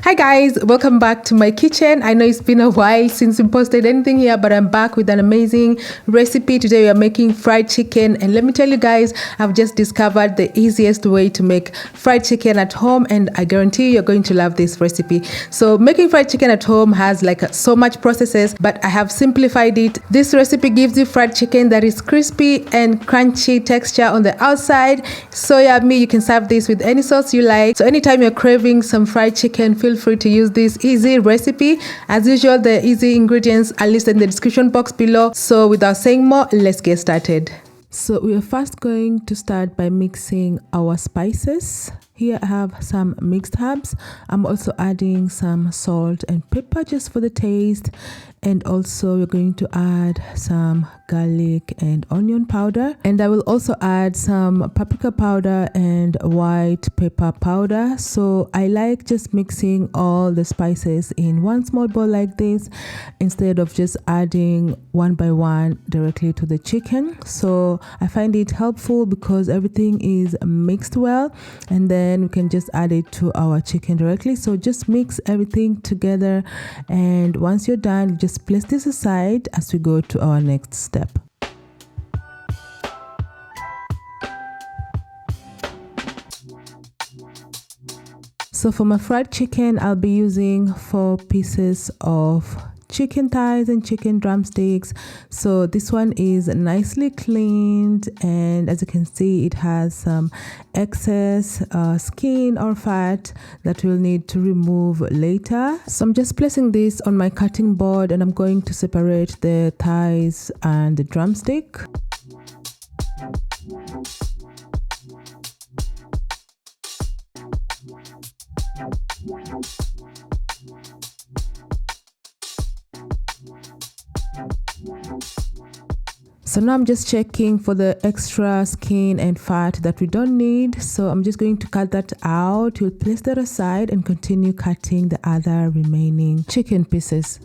Hi guys, welcome back to my kitchen. I know it's been a while since we posted anything here, but I'm back with an amazing recipe. Today we are making fried chicken, and let me tell you guys, I've just discovered the easiest way to make fried chicken at home, and I guarantee you're going to love this recipe. So making fried chicken at home has so much processes, but I have simplified it. This recipe gives you fried chicken that is crispy and crunchy texture on the outside. So yummy. You can serve this with any sauce you like. So anytime you're craving some fried chicken, feel free to use this easy recipe. As usual, the easy ingredients are listed in the description box below. So without saying more, let's get started. So we are first going to start by mixing our spices. Here I have some mixed herbs. I'm also adding some salt and pepper just for the taste, and also we're going to add some garlic and onion powder, and I will also add some paprika powder and white pepper powder. So I like just mixing all the spices in one small bowl like this instead of just adding one by one directly to the chicken. So I find it helpful because everything is mixed well, and then we can just add it to our chicken directly. So just mix everything together, and once you're done, just place this aside as we go to our next step. So for my fried chicken, I'll be using 4 pieces of chicken thighs and chicken drumsticks. So this one is nicely cleaned, and as you can see, it has some excess skin or fat that we'll need to remove later. So I'm just placing this on my cutting board, and I'm going to separate the thighs and the drumstick. So now I'm just checking for the extra skin and fat that we don't need. So I'm just going to cut that out. We'll place that aside and continue cutting the other remaining chicken pieces.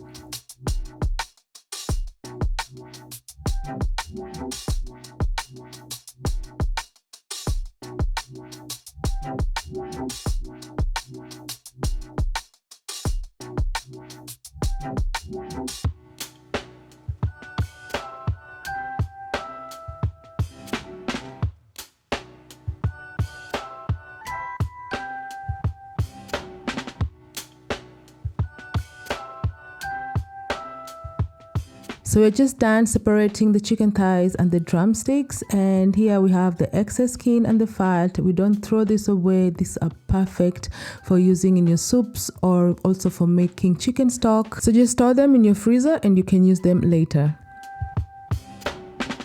So we're just done separating the chicken thighs and the drumsticks, and here we have the excess skin and the fat. We don't throw this away. These are perfect for using in your soups or also for making chicken stock. So just store them in your freezer and you can use them later.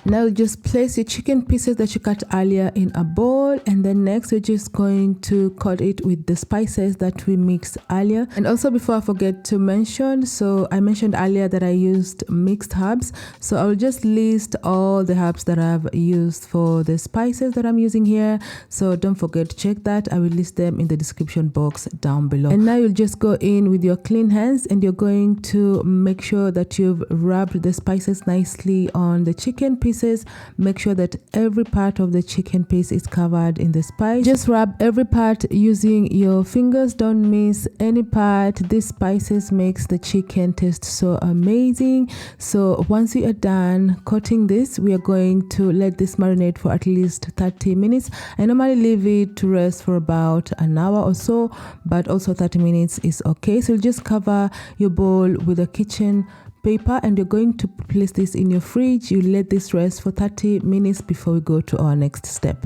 Now just place your chicken pieces that you cut earlier in a bowl, and then next we're just going to coat it with the spices that we mixed earlier. And also, before I forget to mention, so I mentioned earlier that I used mixed herbs, so I'll just list all the herbs that I've used for the spices that I'm using here. So don't forget to check that. I will list them in the description box down below. And now you'll just go in with your clean hands, and you're going to make sure that you've rubbed the spices nicely on the chicken pieces. Make sure that every part of the chicken piece is covered in the spice. Just rub every part using your fingers. Don't miss any part. These spices makes the chicken taste so amazing. So once we are done coating this, we are going to let this marinate for at least 30 minutes. I normally leave it to rest for about an hour or so, but also 30 minutes is okay. So you'll just cover your bowl with a kitchen paper, and you're going to place this in your fridge. You let this rest for 30 minutes before we go to our next step.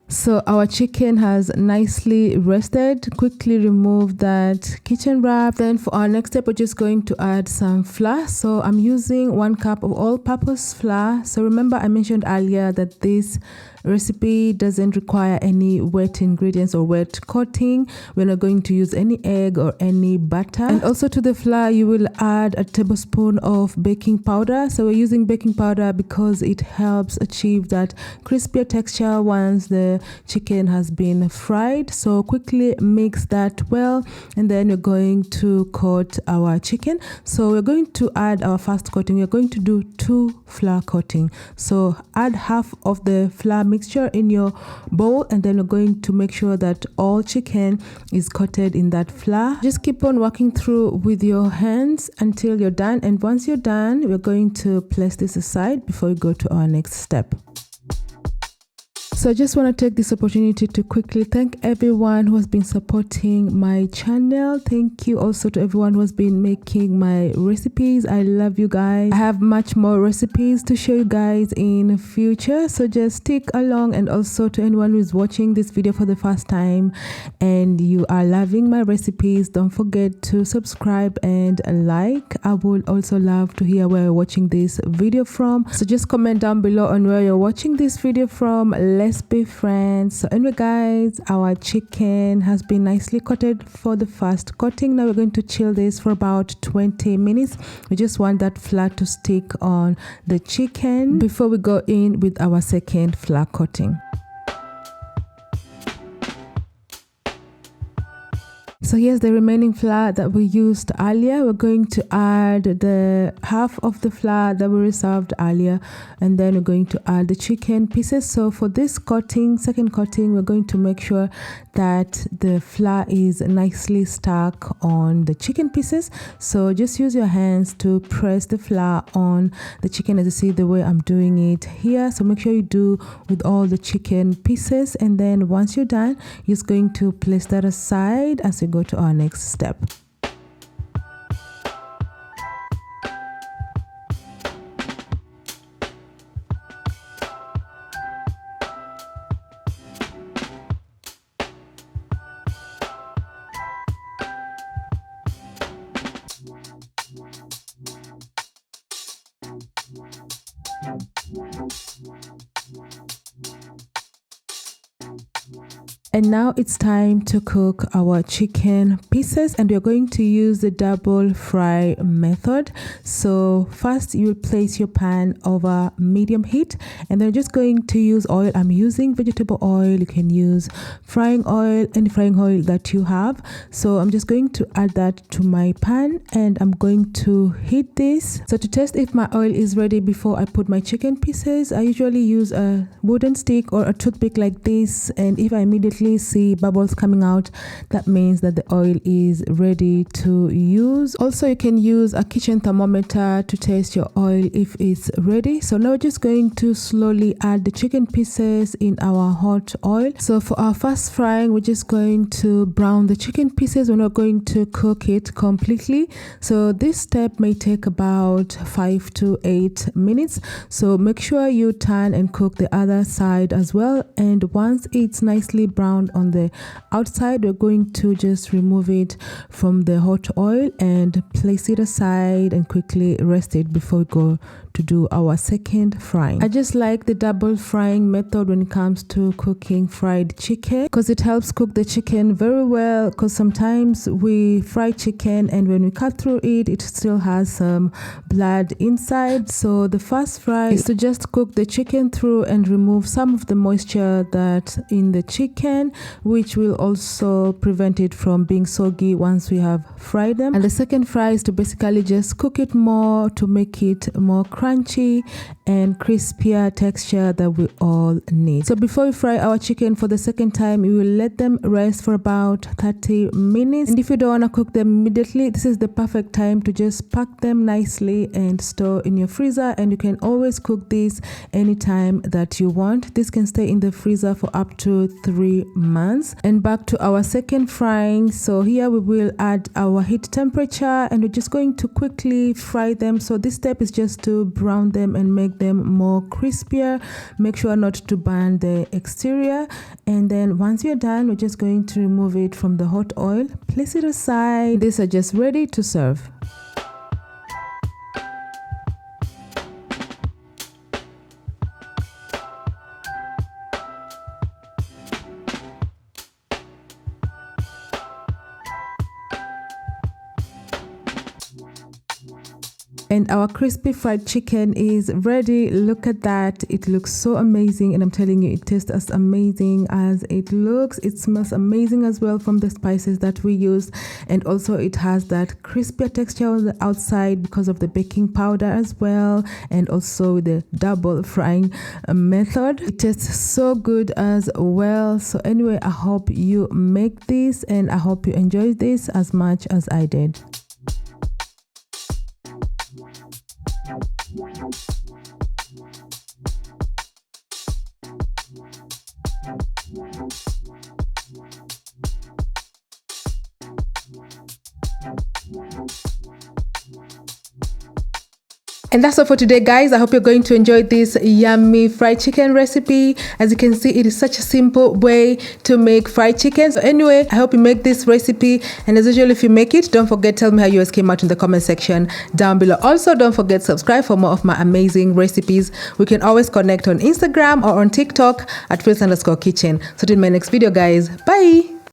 So our chicken has nicely rested. Quickly remove that kitchen wrap. Then for our next step, we're just going to add some flour. So I'm using 1 cup of all-purpose flour. So remember, I mentioned earlier that this recipe doesn't require any wet ingredients or wet coating. We're not going to use any egg or any butter. And also to the flour, you will add a tablespoon of baking powder. So we're using baking powder because it helps achieve that crispier texture once the chicken has been fried. So quickly mix that well, and then we're going to coat our chicken. So we're going to add our first coating. We're going to do 2 flour coating. So add half of the flour mixture in your bowl, and then we're going to make sure that all chicken is coated in that flour. Just keep on working through with your hands until you're done, and once you're done, we're going to place this aside before we go to our next step. So I just want to take this opportunity to quickly thank everyone who has been supporting my channel. Thank you also to everyone who has been making my recipes. I love you guys. I have much more recipes to show you guys in future, so just stick along. And also to anyone who is watching this video for the first time and you are loving my recipes, don't forget to subscribe and like. I would also love to hear where you're watching this video from, so just comment down below on where you're watching this video from. Let's be friends. So anyway guys, our chicken has been nicely coated for the first coating. Now we're going to chill this for about 20 minutes. We just want that flour to stick on the chicken before we go in with our second flour coating. So here's the remaining flour that we used earlier. We're going to add the half of the flour that we reserved earlier, and then we're going to add the chicken pieces. So for this coating, second coating, we're going to make sure that the flour is nicely stuck on the chicken pieces. So just use your hands to press the flour on the chicken, as you see the way I'm doing it here. So make sure you do with all the chicken pieces, and then once you're done, you're just going to place that aside as we go to our next step. And now it's time to cook our chicken pieces, and we're going to use the double fry method. So first you place your pan over medium heat, and then just going to use oil. I'm using vegetable oil. You can use frying oil, any frying oil that you have. So I'm just going to add that to my pan, and I'm going to heat this. So to test if my oil is ready before I put my chicken pieces, I usually use a wooden stick or a toothpick like this, and if I immediately see bubbles coming out, that means that the oil is ready to use. Also, you can use a kitchen thermometer to test your oil if it's ready. So now we're just going to slowly add the chicken pieces in our hot oil. So for our first frying, we're just going to brown the chicken pieces. We're not going to cook it completely. So this step may take about 5 to 8 minutes. So make sure you turn and cook the other side as well. And once it's nicely browned on the outside, we're going to just remove it from the hot oil and place it aside and quickly rest it before we go to do our second frying. I just like the double frying method when it comes to cooking fried chicken, because it helps cook the chicken very well, because sometimes we fry chicken and when we cut through it, it still has some blood inside. So the first fry is to just cook the chicken through and remove some of the moisture that's in the chicken, which will also prevent it from being soggy once we have fried them. And the second fry is to basically just cook it more to make it more crunchy and crispier texture that we all need. So before we fry our chicken for the second time, we will let them rest for about 30 minutes. And if you don't want to cook them immediately, this is the perfect time to just pack them nicely and store in your freezer, and you can always cook this anytime that you want. This can stay in the freezer for up to 3 months. And back to our second frying. So here we will add our heat temperature, and we're just going to quickly fry them. So this step is just to brown them and make them more crispier. Make sure not to burn the exterior. And then once you're done, we're just going to remove it from the hot oil, place it aside. These are just ready to serve. And our crispy fried chicken is ready. Look at that. It looks so amazing, and I'm telling you, it tastes as amazing as it looks. It smells amazing as well from the spices that we use, and also it has that crispier texture on the outside because of the baking powder as well, and also the double frying method. It tastes so good as well. So anyway, I hope you make this, and I hope you enjoy this as much as I did. And that's all for today, guys. I hope you're going to enjoy this yummy fried chicken recipe. As you can see, it is such a simple way to make fried chicken. So anyway, I hope you make this recipe, and as usual, if you make it, don't forget, tell me how yours came out in the comment section down below. Also, don't forget to subscribe for more of my amazing recipes. We can always connect on Instagram or on TikTok at @Phils_Kitchen. So till my next video, guys. Bye.